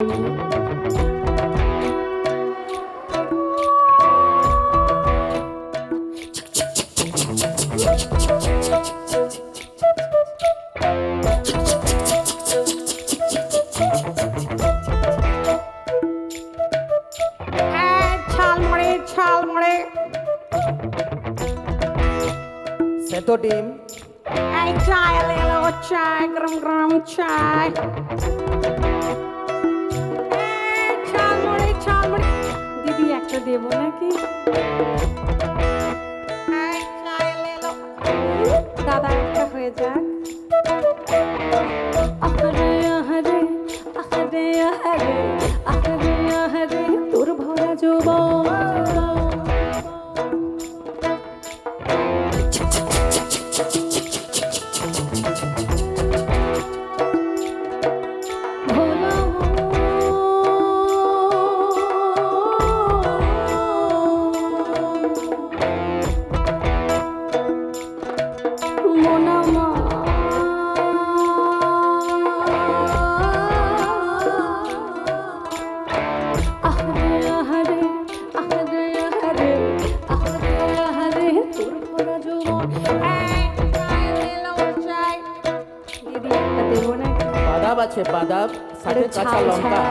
জন্য। সেতো ডিম এই চায় এলো চায় গরম গরম চায় ঝালমুড়ি দিদি একটা দেবো নাকি? দাদা একটা হয়ে যাক। আহারে আহারে আহারে আহারে আহারে আহারে তোর ভরা যৌবন। বাদাম আছে, বাদাম সাথে কাঁচা লঙ্কা।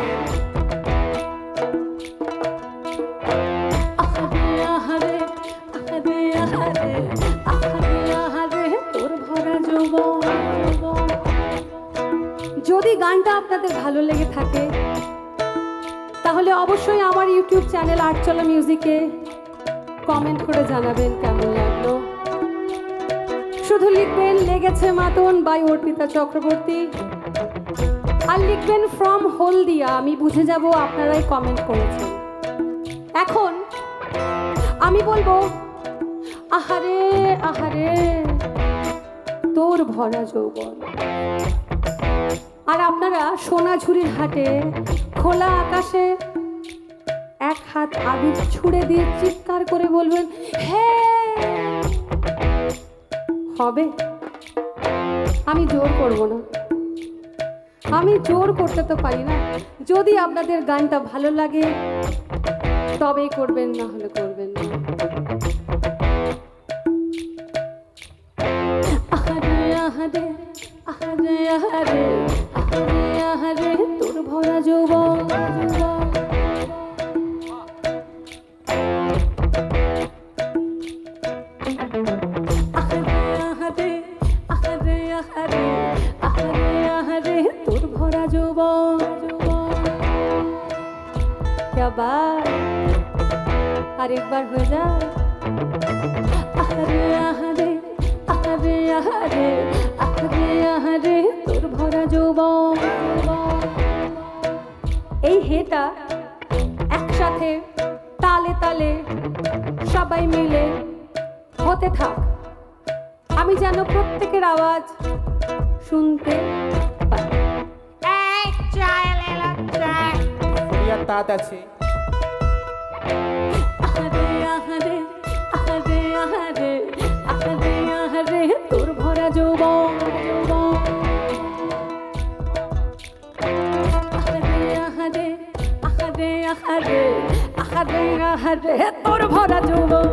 যদি গানটা আপনাদের ভালো লেগে থাকে তাহলে অবশ্যই আমার ইউটিউব চ্যানেল আটচলা মিউজিকে কমেন্ট করে জানাবেন কেমন লাগলো। শুধু লিখবেন লেগেছে মাতন বাই অর্পিতা চক্রবর্তী, আর লিখবেন ফ্রম হলদিয়া, আমি বুঝে যাব আপনারাই কমেন্ট করেছেন। এখন আমি বলবো আহারে আহারে তোর ভরা যৌবন। আর আপনারা সোনাঝুরির হাটে খোলা আকাশে এক হাত আবির ছুঁড়ে দিয়ে চিৎকার করে বলবেন হে হবে। আমি জোর করব না, আমি জোর করতে তো পারি না। যদি আপনাদের গানটা ভালো লাগে তবেই করবেন, না হলে করবেন না। আহারে আহারে আহারে আহারে আহারে আহারে তোর ভরা যৌবন। আরেকবার হয়ে যায় আহারে আহারে আহারে আহারে আহারে আহারে তোর ভরা যৌবন। এই হেটা একসাথে তালে তালে সবাই মিলে হতে থাক, আমি যেন প্রত্যেকের আওয়াজ শুনতে পাই। তাঁত আছে তোর ভরা যৌবন। তোর ভরা যৌবন।